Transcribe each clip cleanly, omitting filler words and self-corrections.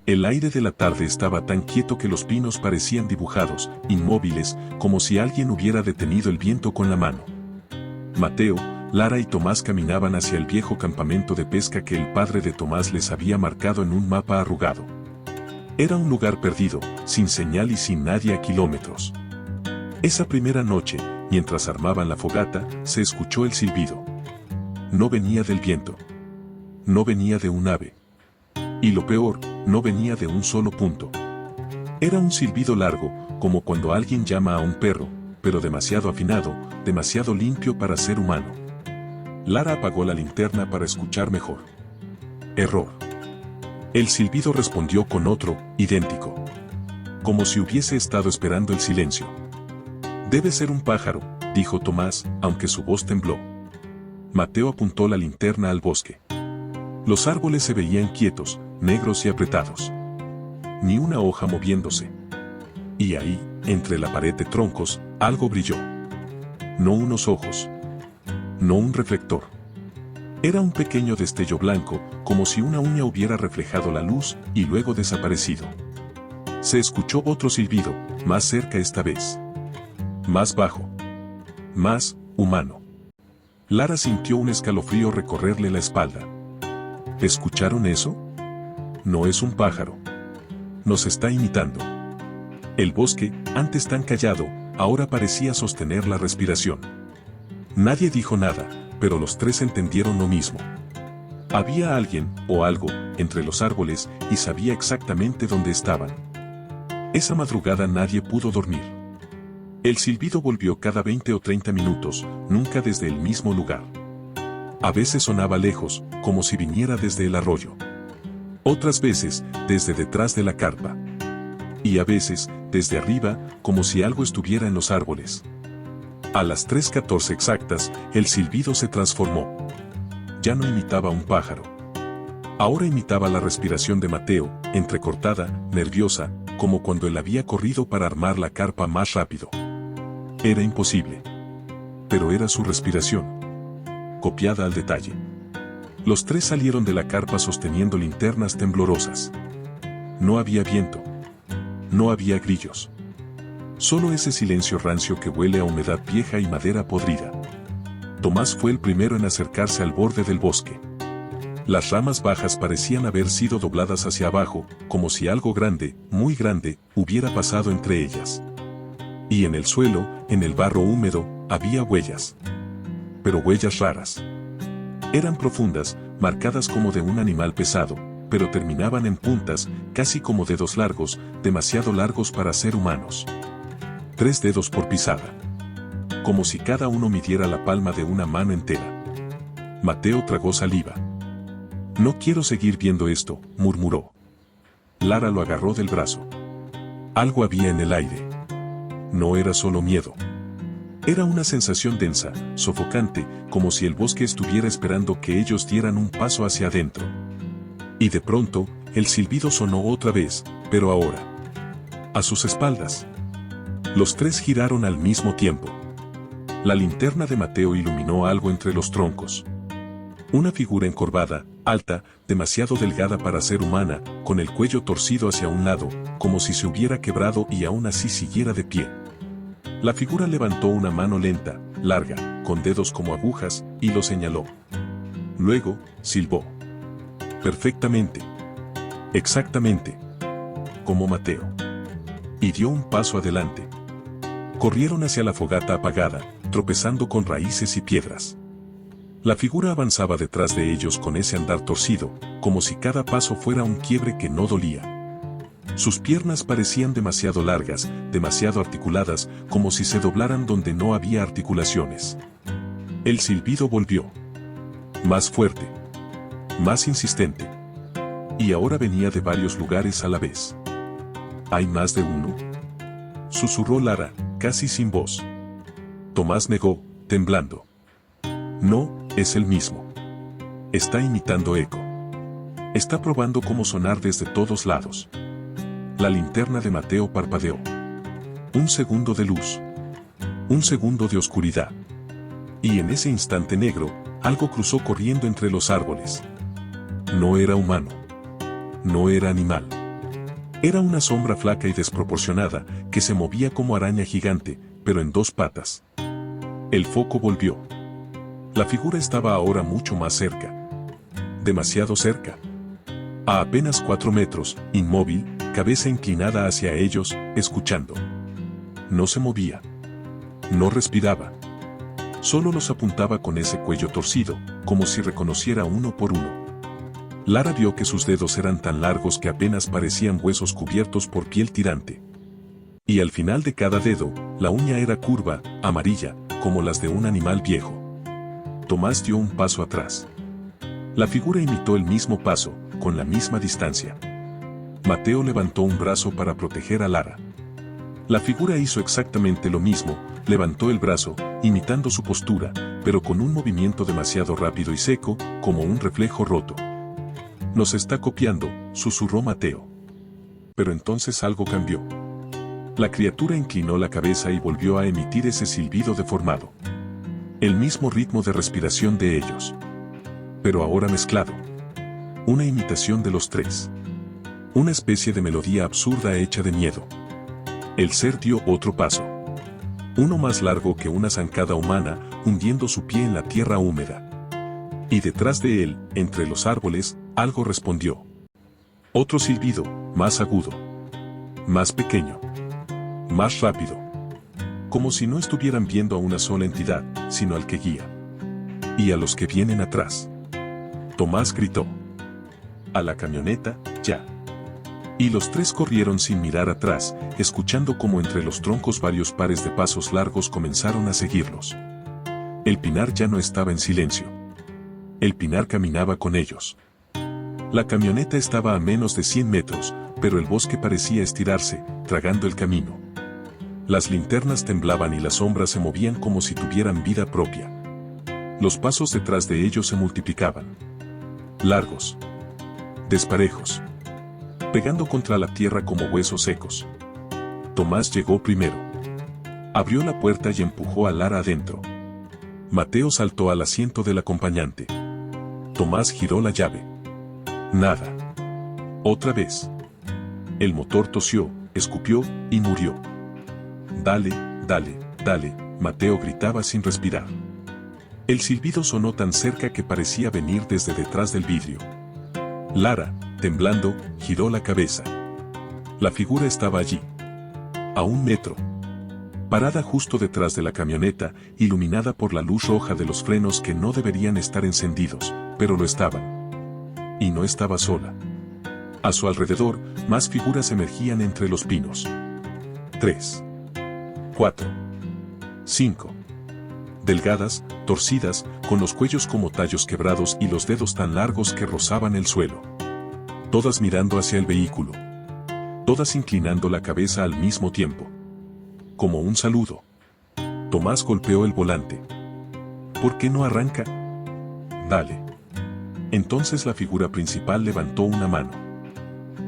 El aire de la tarde estaba tan quieto que los pinos parecían dibujados, inmóviles, como si alguien hubiera detenido el viento con la mano. Mateo, Lara y Tomás caminaban hacia el viejo campamento de pesca que el padre de Tomás les había marcado en un mapa arrugado. Era un lugar perdido, sin señal y sin nadie a kilómetros. Esa primera noche, mientras armaban la fogata, se escuchó el silbido. No venía del viento. No venía de un ave. Y lo peor, no venía de un solo punto. Era un silbido largo, como cuando alguien llama a un perro, pero demasiado afinado, demasiado limpio para ser humano. Lara apagó la linterna para escuchar mejor. Error. El silbido respondió con otro, idéntico. Como si hubiese estado esperando el silencio. Debe ser un pájaro, dijo Tomás, aunque su voz tembló. Mateo apuntó la linterna al bosque. Los árboles se veían quietos, negros y apretados. Ni una hoja moviéndose. Y ahí, entre la pared de troncos, algo brilló. No unos ojos. No un reflector. Era un pequeño destello blanco, como si una uña hubiera reflejado la luz y luego desaparecido. Se escuchó otro silbido, más cerca esta vez. Más bajo. Más humano. Lara sintió un escalofrío recorrerle la espalda. ¿Escucharon eso? No es un pájaro. Nos está imitando. El bosque, antes tan callado, ahora parecía sostener la respiración. Nadie dijo nada, pero los tres entendieron lo mismo. Había alguien, o algo, entre los árboles, y sabía exactamente dónde estaban. Esa madrugada nadie pudo dormir. El silbido volvió cada 20 o 30 minutos, nunca desde el mismo lugar. A veces sonaba lejos, como si viniera desde el arroyo. Otras veces, desde detrás de la carpa. Y a veces, desde arriba, como si algo estuviera en los árboles. A las 3:14 exactas, el silbido se transformó. Ya no imitaba un pájaro. Ahora imitaba la respiración de Mateo, entrecortada, nerviosa, como cuando él había corrido para armar la carpa más rápido. Era imposible. Pero era su respiración. Copiada al detalle. Los tres salieron de la carpa sosteniendo linternas temblorosas. No había viento. No había grillos. Solo ese silencio rancio que huele a humedad vieja y madera podrida. Tomás fue el primero en acercarse al borde del bosque. Las ramas bajas parecían haber sido dobladas hacia abajo, como si algo grande, muy grande, hubiera pasado entre ellas. Y en el suelo, en el barro húmedo, había huellas. Pero huellas raras. Eran profundas, marcadas como de un animal pesado, pero terminaban en puntas, casi como dedos largos, demasiado largos para ser humanos. 3 dedos por pisada. Como si cada uno midiera la palma de una mano entera. Mateo tragó saliva. No quiero seguir viendo esto, murmuró. Lara lo agarró del brazo. Algo había en el aire. No era solo miedo. Era una sensación densa, sofocante, como si el bosque estuviera esperando que ellos dieran un paso hacia adentro. Y de pronto, el silbido sonó otra vez, pero ahora. A sus espaldas. Los tres giraron al mismo tiempo. La linterna de Mateo iluminó algo entre los troncos. Una figura encorvada, alta, demasiado delgada para ser humana, con el cuello torcido hacia un lado, como si se hubiera quebrado y aún así siguiera de pie. La figura levantó una mano lenta, larga, con dedos como agujas, y lo señaló. Luego, silbó. Perfectamente. Exactamente. Como Mateo. Y dio un paso adelante. Corrieron hacia la fogata apagada, tropezando con raíces y piedras. La figura avanzaba detrás de ellos con ese andar torcido, como si cada paso fuera un quiebre que no dolía. Sus piernas parecían demasiado largas, demasiado articuladas, como si se doblaran donde no había articulaciones. El silbido volvió. Más fuerte. Más insistente. Y ahora venía de varios lugares a la vez. ¿Hay más de uno?, susurró Lara, casi sin voz. Tomás negó, temblando. No, es el mismo. Está imitando eco. Está probando cómo sonar desde todos lados. La linterna de Mateo parpadeó. Un segundo de luz. Un segundo de oscuridad. Y en ese instante negro, algo cruzó corriendo entre los árboles. No era humano. No era animal. Era una sombra flaca y desproporcionada, que se movía como araña gigante, pero en dos patas. El foco volvió. La figura estaba ahora mucho más cerca. Demasiado cerca. A apenas 4 metros, inmóvil, cabeza inclinada hacia ellos, escuchando. No se movía. No respiraba. Solo los apuntaba con ese cuello torcido, como si reconociera uno por uno. Lara vio que sus dedos eran tan largos que apenas parecían huesos cubiertos por piel tirante. Y al final de cada dedo, la uña era curva, amarilla, como las de un animal viejo. Tomás dio un paso atrás. La figura imitó el mismo paso, con la misma distancia. Mateo levantó un brazo para proteger a Lara. La figura hizo exactamente lo mismo, levantó el brazo, imitando su postura, pero con un movimiento demasiado rápido y seco, como un reflejo roto. Nos está copiando, susurró Mateo. Pero entonces algo cambió. La criatura inclinó la cabeza y volvió a emitir ese silbido deformado. El mismo ritmo de respiración de ellos. Pero ahora mezclado. Una imitación de los tres. Una especie de melodía absurda hecha de miedo. El ser dio otro paso. Uno más largo que una zancada humana, hundiendo su pie en la tierra húmeda. Y detrás de él, entre los árboles, algo respondió. Otro silbido, más agudo. Más pequeño. Más rápido. Como si no estuvieran viendo a una sola entidad, sino al que guía. Y a los que vienen atrás. Tomás gritó. A la camioneta, ya. Y los tres corrieron sin mirar atrás, escuchando cómo entre los troncos varios pares de pasos largos comenzaron a seguirlos. El pinar ya no estaba en silencio. El pinar caminaba con ellos. La camioneta estaba a menos de 100 metros, pero el bosque parecía estirarse, tragando el camino. Las linternas temblaban y las sombras se movían como si tuvieran vida propia. Los pasos detrás de ellos se multiplicaban. Largos. Desparejos. Pegando contra la tierra como huesos secos. Tomás llegó primero. Abrió la puerta y empujó a Lara adentro. Mateo saltó al asiento del acompañante. Tomás giró la llave. Nada. Otra vez. El motor tosió, escupió y murió. Dale, dale, dale, Mateo gritaba sin respirar. El silbido sonó tan cerca que parecía venir desde detrás del vidrio. Lara, temblando, giró la cabeza. La figura estaba allí. A 1 metro. Parada justo detrás de la camioneta, iluminada por la luz roja de los frenos que no deberían estar encendidos, pero lo estaban. Y no estaba sola. A su alrededor, más figuras emergían entre los pinos. 3. 4. 5. Delgadas, torcidas, con los cuellos como tallos quebrados y los dedos tan largos que rozaban el suelo. Todas mirando hacia el vehículo. Todas inclinando la cabeza al mismo tiempo. Como un saludo. Tomás golpeó el volante. ¿Por qué no arranca? Dale. Entonces la figura principal levantó una mano.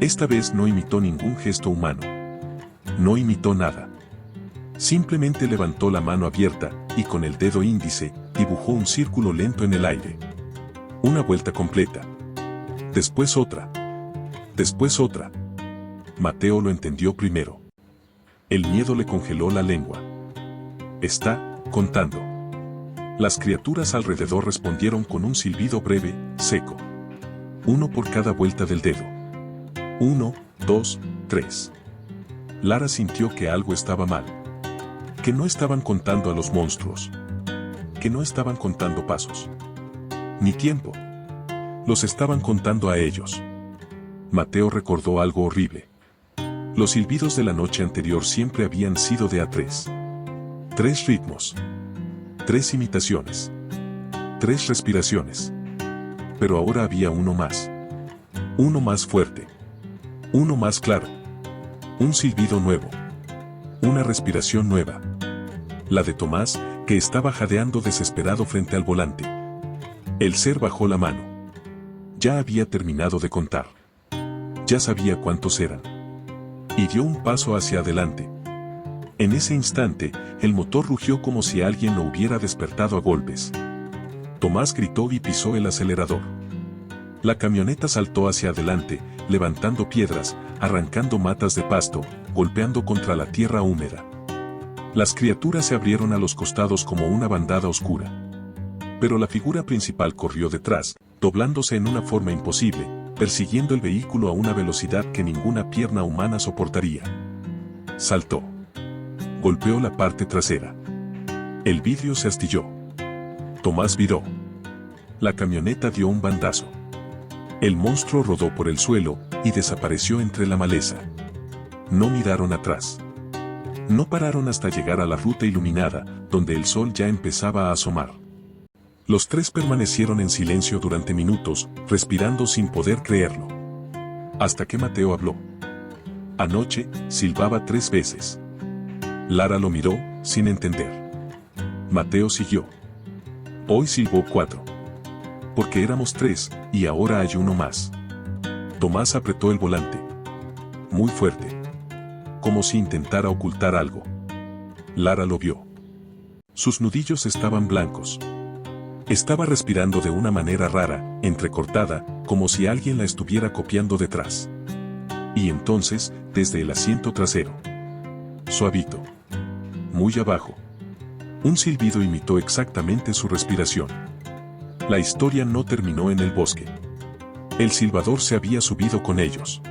Esta vez no imitó ningún gesto humano. No imitó nada. Simplemente levantó la mano abierta, y con el dedo índice, dibujó un círculo lento en el aire. Una vuelta completa. Después otra. Después otra. Mateo lo entendió primero. El miedo le congeló la lengua. Está contando. Las criaturas alrededor respondieron con un silbido breve, seco. 1 por cada vuelta del dedo. 1, 2, 3. Lara sintió que algo estaba mal. Que no estaban contando a los monstruos. Que no estaban contando pasos. Ni tiempo. Los estaban contando a ellos. Mateo recordó algo horrible. Los silbidos de la noche anterior siempre habían sido de a 3. 3 ritmos. 3 imitaciones. 3 respiraciones. Pero ahora había uno más. Uno más fuerte. Uno más claro. Un silbido nuevo. Una respiración nueva. La de Tomás, que estaba jadeando desesperado frente al volante. El ser bajó la mano. Ya había terminado de contar. Ya sabía cuántos eran. Y dio un paso hacia adelante. En ese instante, el motor rugió como si alguien lo hubiera despertado a golpes. Tomás gritó y pisó el acelerador. La camioneta saltó hacia adelante, levantando piedras, arrancando matas de pasto, golpeando contra la tierra húmeda. Las criaturas se abrieron a los costados como una bandada oscura. Pero la figura principal corrió detrás, doblándose en una forma imposible, persiguiendo el vehículo a una velocidad que ninguna pierna humana soportaría. Saltó. Golpeó la parte trasera. El vidrio se astilló. Tomás viró. La camioneta dio un bandazo. El monstruo rodó por el suelo y desapareció entre la maleza. No miraron atrás. No pararon hasta llegar a la ruta iluminada, donde el sol ya empezaba a asomar. Los tres permanecieron en silencio durante minutos, respirando sin poder creerlo. Hasta que Mateo habló. Anoche, silbaba 3 veces. Lara lo miró, sin entender. Mateo siguió. Hoy silbó 4. Porque éramos 3, y ahora hay uno más. Tomás apretó el volante. Muy fuerte. Como si intentara ocultar algo. Lara lo vio. Sus nudillos estaban blancos. Estaba respirando de una manera rara, entrecortada, como si alguien la estuviera copiando detrás. Y entonces, desde el asiento trasero. Suavito. Muy abajo. Un silbido imitó exactamente su respiración. La historia no terminó en el bosque. El silbador se había subido con ellos.